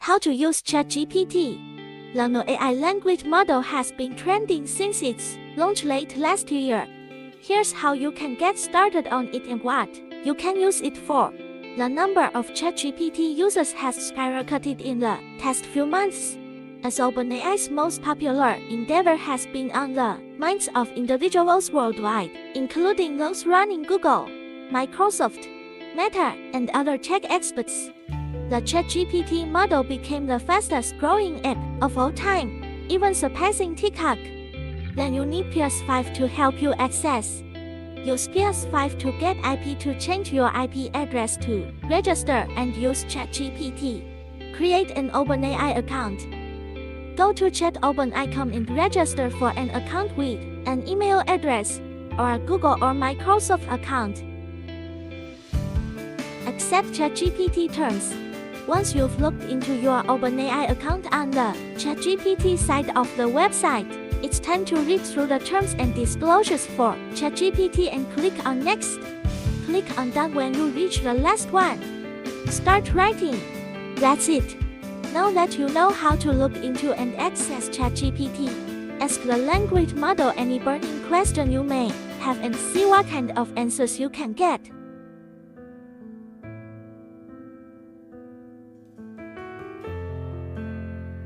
How to use ChatGPT. The new AI language model has been trending since its launch late last year. Here's how you can get started on it and what you can use it for. The number of ChatGPT users has skyrocketed in the past few months, as OpenAI's most popular endeavor has been on the minds of individuals worldwide, including those running Google, Microsoft, Meta, and other tech experts. The ChatGPT model became the fastest-growing app of all time, even surpassing TikTok. Then you need PS5 to help you access. Use PS5 to get IP to change your IP address to register and use ChatGPT. Create an OpenAI account. Go to chat.openai.com and register for an account with an email address or a Google or Microsoft account. Accept ChatGPT terms. Once you've logged into your OpenAI account on the ChatGPT side of the website, it's time to read through the terms and disclosures for ChatGPT and click on Next. Click on Done when you reach the last one. Start writing. That's it. Now that you know how to look into and access ChatGPT, ask the language model any burning question you may have and see what kind of answers you can get.